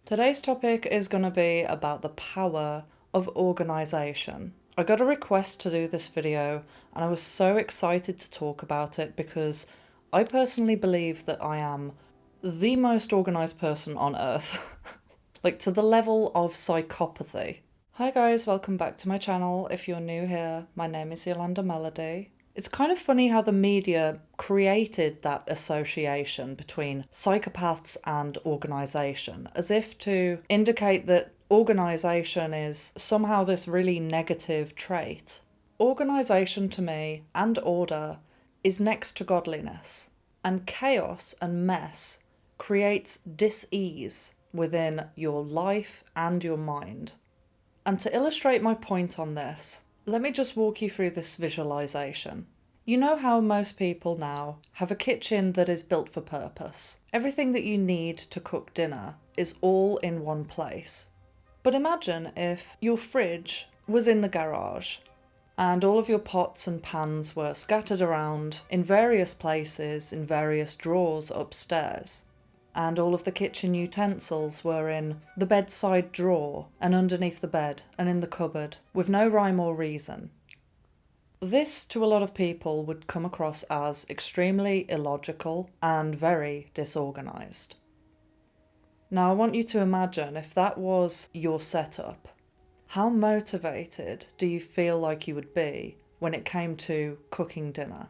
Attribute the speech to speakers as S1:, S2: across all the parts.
S1: Today's topic is going to be about the power of organisation. I got a request to do this video and I was so excited to talk about it because I personally believe that I am the most organised person on earth. Like to the level of psychopathy. Hi guys, welcome back to my channel. If you're new here, my name is Iolande Melody. It's kind of funny how the media created that association between psychopaths and organisation, as if to indicate that organisation is somehow this really negative trait. Organisation to me, and order, is next to godliness, and chaos and mess creates dis-ease within your life and your mind. And to illustrate my point on this, let me just walk you through this visualization. You know how most people now have a kitchen that is built for purpose. Everything that you need to cook dinner is all in one place. But imagine if your fridge was in the garage and all of your pots and pans were scattered around in various places, in various drawers upstairs. And all of the kitchen utensils were in the bedside drawer and underneath the bed and in the cupboard, with no rhyme or reason. This, to a lot of people, would come across as extremely illogical and very disorganised. Now, I want you to imagine if that was your setup. How motivated do you feel like you would be when it came to cooking dinner?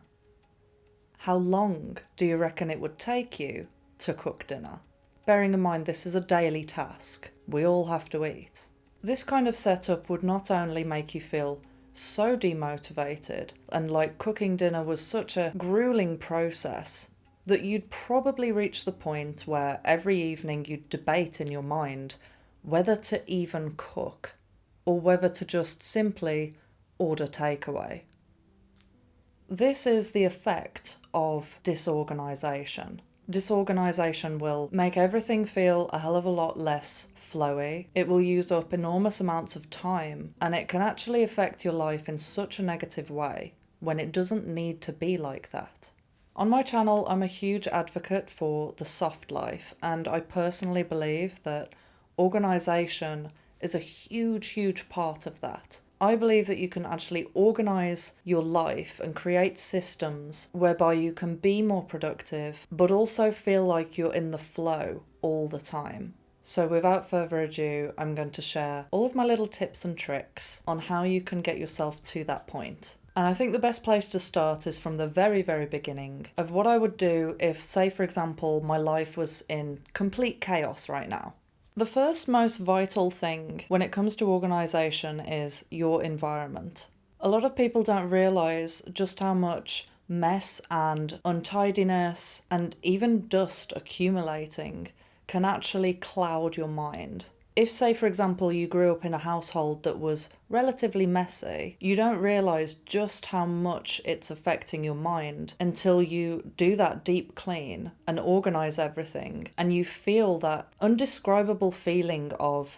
S1: How long do you reckon it would take you to cook dinner? Bearing in mind this is a daily task. We all have to eat. This kind of setup would not only make you feel so demotivated and like cooking dinner was such a grueling process that you'd probably reach the point where every evening you'd debate in your mind whether to even cook or whether to just simply order takeaway. This is the effect of disorganisation. Disorganisation will make everything feel a hell of a lot less flowy. It will use up enormous amounts of time, and it can actually affect your life in such a negative way when it doesn't need to be like that. On my channel, I'm a huge advocate for the soft life, and I personally believe that organisation is a huge part of that. I believe that you can actually organise your life and create systems whereby you can be more productive, but also feel like you're in the flow all the time. So without further ado, I'm going to share all of my little tips and tricks on how you can get yourself to that point. And I think the best place to start is from the very beginning of what I would do if, say for example, my life was in complete chaos right now. The first most vital thing when it comes to organisation is your environment. A lot of people don't realise just how much mess and untidiness and even dust accumulating can actually cloud your mind. If, say for example, you grew up in a household that was relatively messy, you don't realise just how much it's affecting your mind until you do that deep clean and organise everything, and you feel that undescribable feeling of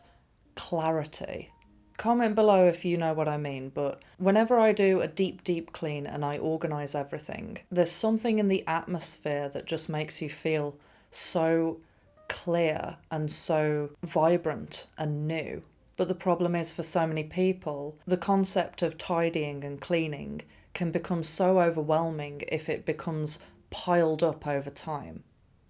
S1: clarity. Comment below if you know what I mean, but whenever I do a deep clean and I organise everything, there's something in the atmosphere that just makes you feel so clear and so vibrant and new. But the problem is, for so many people, the concept of tidying and cleaning can become so overwhelming if it becomes piled up over time.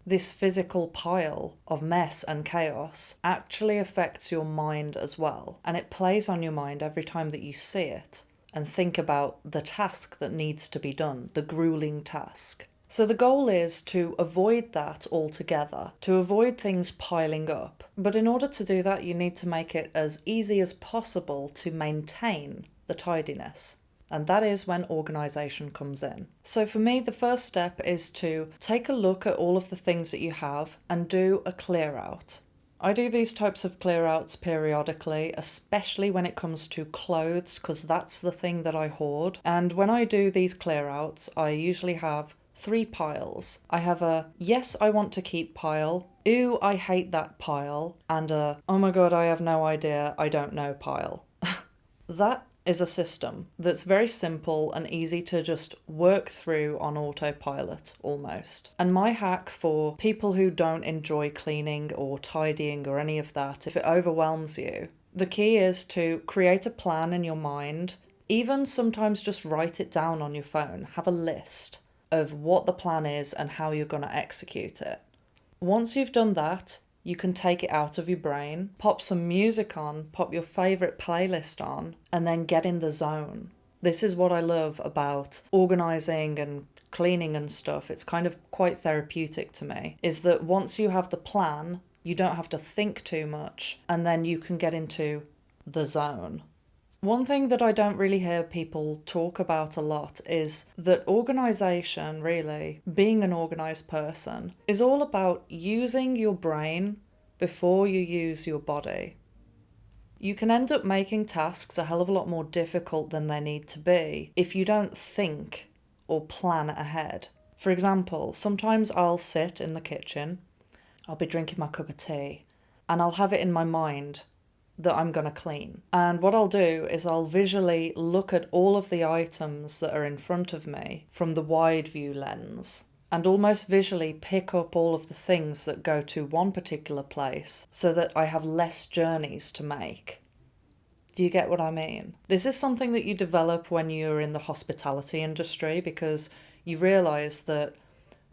S1: This physical pile of mess and chaos actually affects your mind as well, and it plays on your mind every time that you see it and think about the task that needs to be done, the grueling task. So the goal is to avoid that altogether, to avoid things piling up. But in order to do that, you need to make it as easy as possible to maintain the tidiness. And that is when organisation comes in. So for me, the first step is to take a look at all of the things that you have and do a clear out. I do these types of clear outs periodically, especially when it comes to clothes, because that's the thing that I hoard. And when I do these clear outs, I usually have 3 piles. I have a yes, I want to keep pile, ooh, I hate that pile, and a oh my god, I have no idea, I don't know pile. That is a system that's very simple and easy to just work through on autopilot almost. And my hack for people who don't enjoy cleaning or tidying or any of that, if it overwhelms you, the key is to create a plan in your mind, even sometimes just write it down on your phone, have a list of what the plan is and how you're going to execute it. Once you've done that, you can take it out of your brain, pop some music on, pop your favourite playlist on, and then get in the zone. This is what I love about organising and cleaning and stuff. It's kind of quite therapeutic to me, is that once you have the plan, you don't have to think too much, and then you can get into the zone. One thing that I don't really hear people talk about a lot is that organisation, really, being an organised person, is all about using your brain before you use your body. You can end up making tasks a hell of a lot more difficult than they need to be if you don't think or plan ahead. For example, sometimes I'll sit in the kitchen, I'll be drinking my cup of tea, and I'll have it in my mind that I'm going to clean. And what I'll do is I'll visually look at all of the items that are in front of me from the wide view lens and almost visually pick up all of the things that go to one particular place so that I have less journeys to make. Do you get what I mean? This is something that you develop when you're in the hospitality industry, because you realise that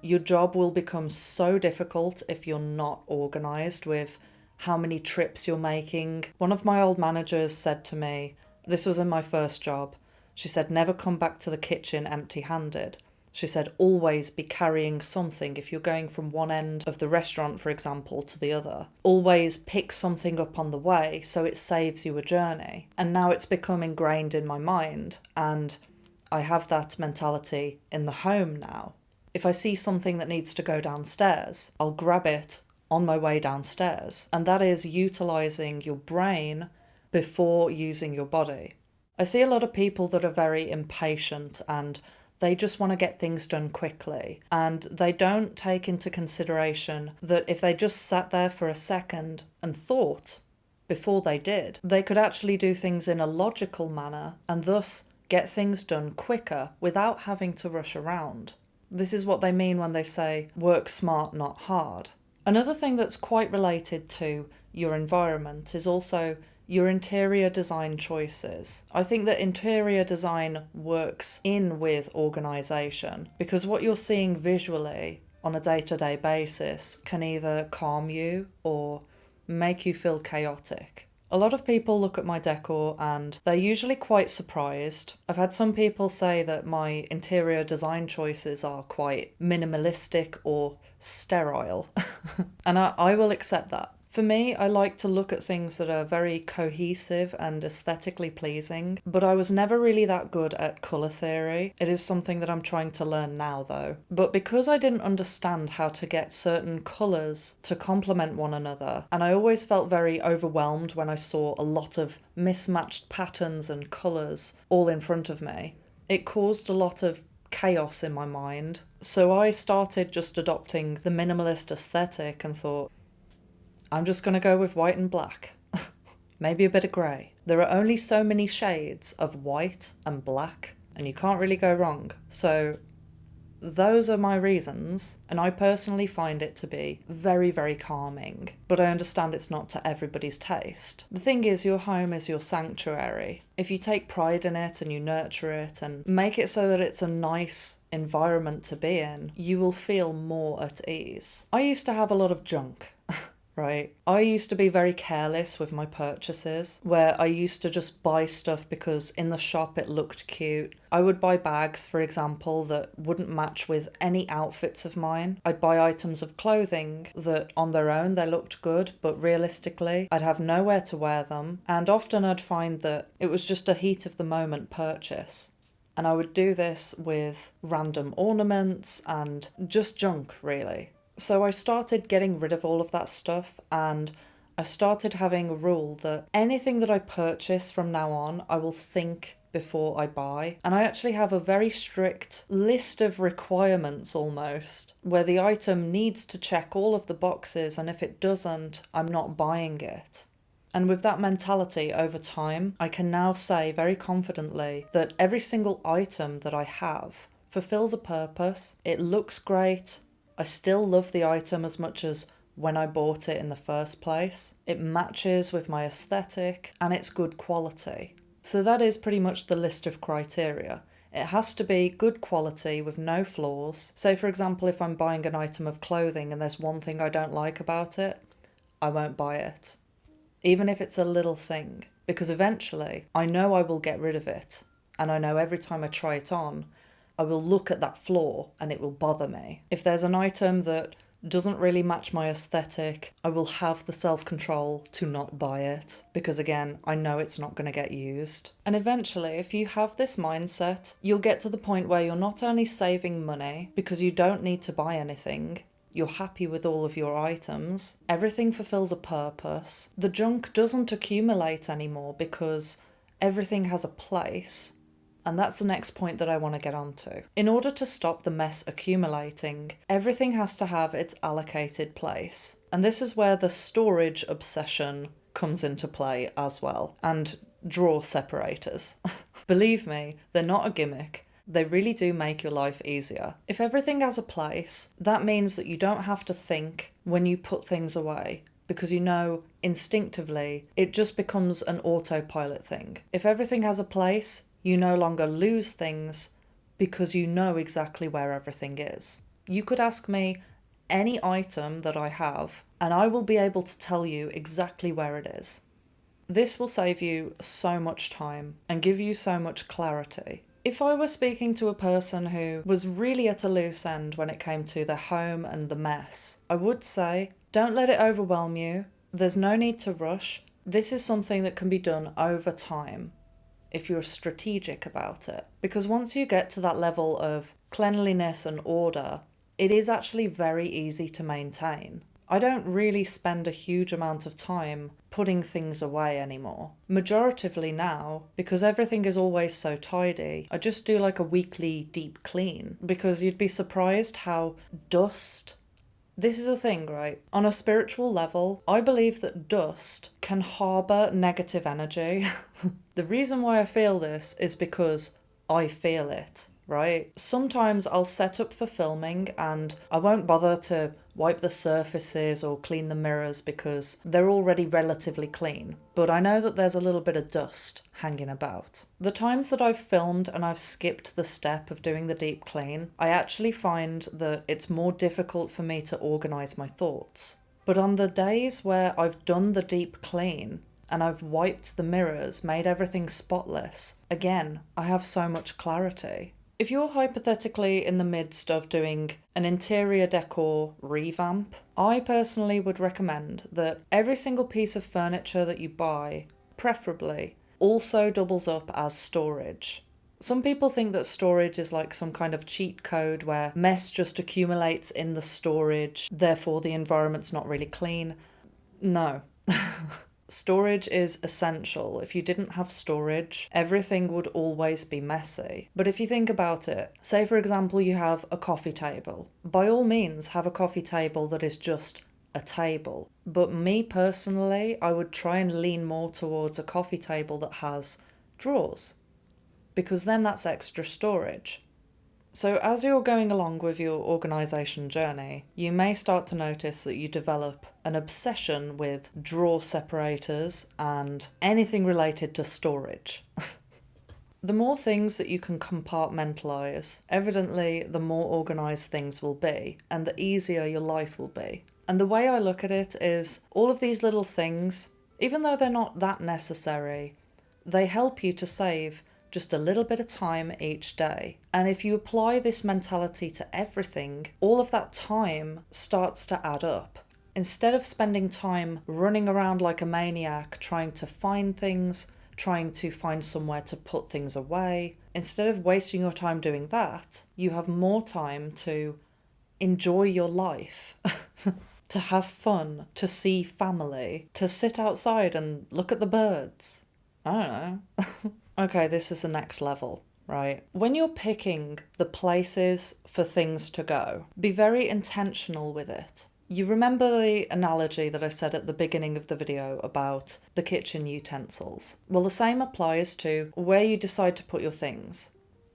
S1: your job will become so difficult if you're not organised with how many trips you're making. One of my old managers said to me, this was in my first job, she said, never come back to the kitchen empty-handed. She said, always be carrying something if you're going from one end of the restaurant, for example, to the other. Always pick something up on the way so it saves you a journey. And now it's become ingrained in my mind, and I have that mentality in the home now. If I see something that needs to go downstairs, I'll grab it on my way downstairs. And that is utilising your brain before using your body. I see a lot of people that are very impatient and they just want to get things done quickly. And they don't take into consideration that if they just sat there for a second and thought before they did, they could actually do things in a logical manner and thus get things done quicker without having to rush around. This is what they mean when they say, work smart, not hard. Another thing that's quite related to your environment is also your interior design choices. I think that interior design works in with organisation because what you're seeing visually on a day-to-day basis can either calm you or make you feel chaotic. A lot of people look at my decor and they're usually quite surprised. I've had some people say that my interior design choices are quite minimalistic or sterile, and I will accept that. For me, I like to look at things that are very cohesive and aesthetically pleasing, but I was never really that good at colour theory. It is something that I'm trying to learn now though. But because I didn't understand how to get certain colours to complement one another, and I always felt very overwhelmed when I saw a lot of mismatched patterns and colours all in front of me, it caused a lot of chaos in my mind. So I started just adopting the minimalist aesthetic and thought, I'm just going to go with white and black, maybe a bit of grey. There are only so many shades of white and black, and you can't really go wrong. So those are my reasons, and I personally find it to be very, very calming, but I understand it's not to everybody's taste. The thing is, your home is your sanctuary. If you take pride in it and you nurture it and make it so that it's a nice environment to be in, you will feel more at ease. I used to have a lot of junk. Right. I used to be very careless with my purchases, where I used to just buy stuff because in the shop it looked cute. I would buy bags, for example, that wouldn't match with any outfits of mine. I'd buy items of clothing that on their own they looked good, but realistically I'd have nowhere to wear them. And often I'd find that it was just a heat of the moment purchase. And I would do this with random ornaments and just junk, really. So I started getting rid of all of that stuff, and I started having a rule that anything that I purchase from now on, I will think before I buy. And I actually have a very strict list of requirements almost, where the item needs to check all of the boxes, and if it doesn't, I'm not buying it. And with that mentality over time, I can now say very confidently that every single item that I have fulfills a purpose. It looks great. I still love the item as much as when I bought it in the first place. It matches with my aesthetic and it's good quality. So that is pretty much the list of criteria. It has to be good quality with no flaws. Say for example, if I'm buying an item of clothing and there's one thing I don't like about it, I won't buy it. Even if it's a little thing, because eventually I know I will get rid of it. And I know every time I try it on, I will look at that flaw and it will bother me. If there's an item that doesn't really match my aesthetic, I will have the self-control to not buy it, because again, I know it's not going to get used. And eventually, if you have this mindset, you'll get to the point where you're not only saving money because you don't need to buy anything, you're happy with all of your items, everything fulfills a purpose, the junk doesn't accumulate anymore because everything has a place. And that's the next point that I want to get onto. In order to stop the mess accumulating, everything has to have its allocated place. And this is where the storage obsession comes into play as well. And drawer separators. Believe me, they're not a gimmick. They really do make your life easier. If everything has a place, that means that you don't have to think when you put things away, because you know instinctively it just becomes an autopilot thing. If everything has a place, you no longer lose things because you know exactly where everything is. You could ask me any item that I have and I will be able to tell you exactly where it is. This will save you so much time and give you so much clarity. If I were speaking to a person who was really at a loose end when it came to their home and the mess, I would say, don't let it overwhelm you. There's no need to rush. This is something that can be done over time if you're strategic about it. Because once you get to that level of cleanliness and order, it is actually very easy to maintain. I don't really spend a huge amount of time putting things away anymore. Majoritively now, because everything is always so tidy, I just do like a weekly deep clean, because you'd be surprised how dust... This is a thing, right? On a spiritual level, I believe that dust can harbour negative energy. The reason why I feel this is because I feel it, right? Sometimes I'll set up for filming and I won't bother to wipe the surfaces or clean the mirrors because they're already relatively clean. But I know that there's a little bit of dust hanging about. The times that I've filmed and I've skipped the step of doing the deep clean, I actually find that it's more difficult for me to organise my thoughts. But on the days where I've done the deep clean and I've wiped the mirrors, made everything spotless, again, I have so much clarity. If you're hypothetically in the midst of doing an interior decor revamp, I personally would recommend that every single piece of furniture that you buy, preferably, also doubles up as storage. Some people think that storage is like some kind of cheat code where mess just accumulates in the storage, therefore the environment's not really clean. No. Storage is essential. If you didn't have storage, everything would always be messy. But if you think about it, say for example you have a coffee table. By all means, have a coffee table that is just a table. But me personally, I would try and lean more towards a coffee table that has drawers, because then that's extra storage. So as you're going along with your organisation journey, you may start to notice that you develop an obsession with drawer separators and anything related to storage. The more things that you can compartmentalise, evidently the more organised things will be and the easier your life will be. And the way I look at it is all of these little things, even though they're not that necessary, they help you to save just a little bit of time each day. And if you apply this mentality to everything, all of that time starts to add up. Instead of spending time running around like a maniac trying to find things, trying to find somewhere to put things away, instead of wasting your time doing that, you have more time to enjoy your life, to have fun, to see family, to sit outside and look at the birds. I don't know. Okay, this is the next level, right? When you're picking the places for things to go, be very intentional with it. You remember the analogy that I said at the beginning of the video about the kitchen utensils? Well, the same applies to where you decide to put your things.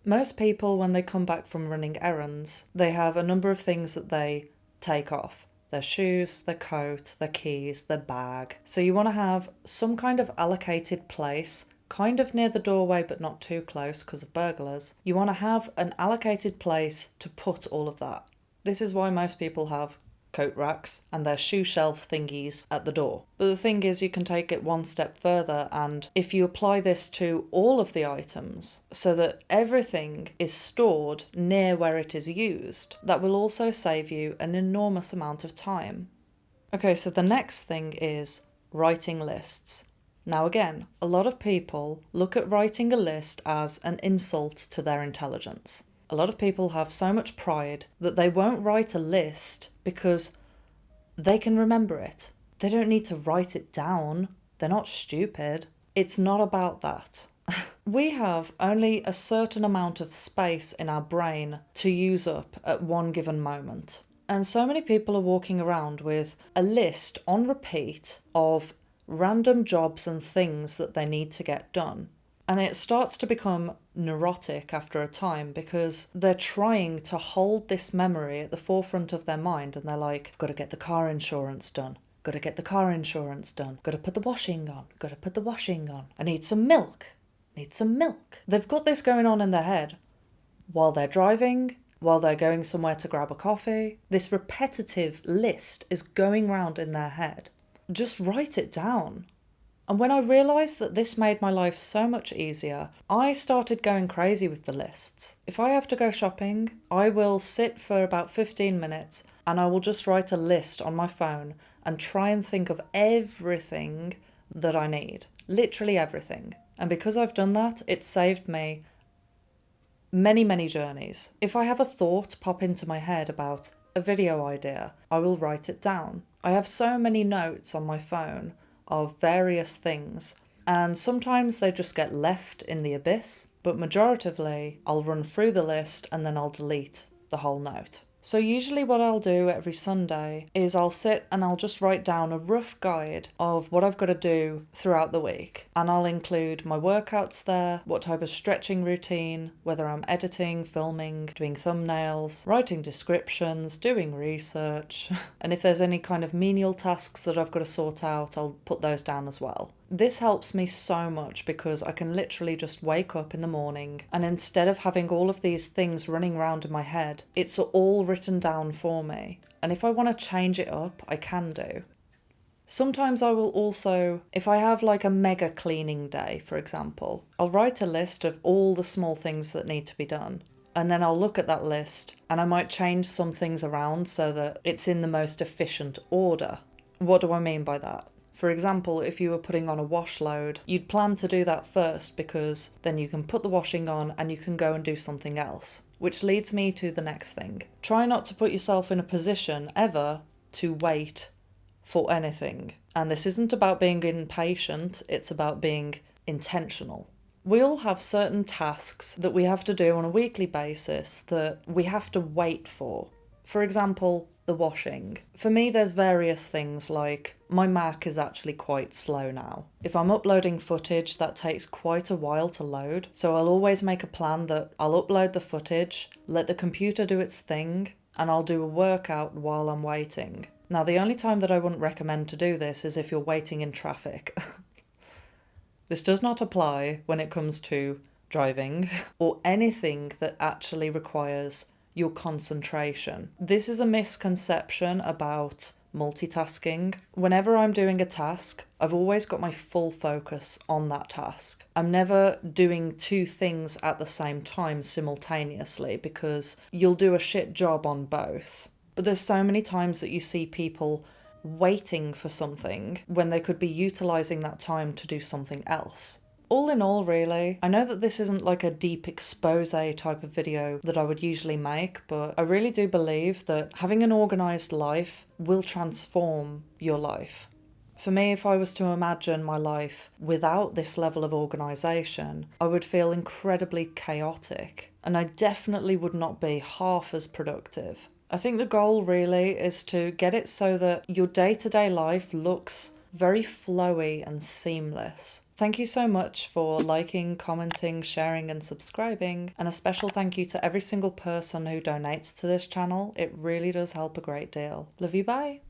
S1: Most people, when they come back from running errands, they have a number of things that they take off. Their shoes, their coat, their keys, their bag. So you want to have some kind of allocated place, kind of near the doorway but not too close because of burglars. You want to have an allocated place to put all of that. This is why most people have coat racks and their shoe shelf thingies at the door. But the thing is, you can take it one step further, and if you apply this to all of the items so that everything is stored near where it is used, that will also save you an enormous amount of time. Okay, so the next thing is writing lists. Now again, a lot of people look at writing a list as an insult to their intelligence. A lot of people have so much pride that they won't write a list because they can remember it. They don't need to write it down. They're not stupid. It's not about that. We have only a certain amount of space in our brain to use up at one given moment. And so many people are walking around with a list on repeat of random jobs and things that they need to get done. And it starts to become neurotic after a time because they're trying to hold this memory at the forefront of their mind, and they're like, got to get the car insurance done, got to get the car insurance done, got to put the washing on, got to put the washing on, I need some milk, need some milk. They've got this going on in their head while they're driving, while they're going somewhere to grab a coffee. This repetitive list is going round in their head. Just write it down. And when I realised that this made my life so much easier, I started going crazy with the lists. If I have to go shopping, I will sit for about 15 minutes and I will just write a list on my phone and try and think of everything that I need. Literally everything. And because I've done that, it saved me many, many journeys. If I have a thought pop into my head about a video idea, I will write it down. I have so many notes on my phone of various things, and sometimes they just get left in the abyss, but majoritively I'll run through the list and then I'll delete the whole note. So usually what I'll do every Sunday is I'll sit and I'll just write down a rough guide of what I've got to do throughout the week. And I'll include my workouts there, what type of stretching routine, whether I'm editing, filming, doing thumbnails, writing descriptions, doing research. And if there's any kind of menial tasks that I've got to sort out, I'll put those down as well. This helps me so much because I can literally just wake up in the morning and instead of having all of these things running around in my head, it's all written down for me. And if I want to change it up, I can do. Sometimes I will also, if I have like a mega cleaning day, for example, I'll write a list of all the small things that need to be done. And then I'll look at that list and I might change some things around so that it's in the most efficient order. What do I mean by that? For example, if you were putting on a wash load, you'd plan to do that first because then you can put the washing on and you can go and do something else. Which leads me to the next thing. Try not to put yourself in a position ever to wait for anything. And this isn't about being impatient, it's about being intentional. We all have certain tasks that we have to do on a weekly basis that we have to wait for. For example, the washing. For me, there's various things like my Mac is actually quite slow now. If I'm uploading footage, that takes quite a while to load. So I'll always make a plan that I'll upload the footage, let the computer do its thing, and I'll do a workout while I'm waiting. Now, the only time that I wouldn't recommend to do this is if you're waiting in traffic. This does not apply when it comes to driving or anything that actually requires your concentration. This is a misconception about multitasking. Whenever I'm doing a task, I've always got my full focus on that task. I'm never doing two things at the same time simultaneously because you'll do a shit job on both. But there's so many times that you see people waiting for something when they could be utilising that time to do something else. All in all, really, I know that this isn't like a deep expose type of video that I would usually make, but I really do believe that having an organised life will transform your life. For me, if I was to imagine my life without this level of organisation, I would feel incredibly chaotic, and I definitely would not be half as productive. I think the goal really is to get it so that your day-to-day life looks very flowy and seamless. Thank you so much for liking, commenting, sharing, and subscribing. And a special thank you to every single person who donates to this channel. It really does help a great deal. Love you, bye.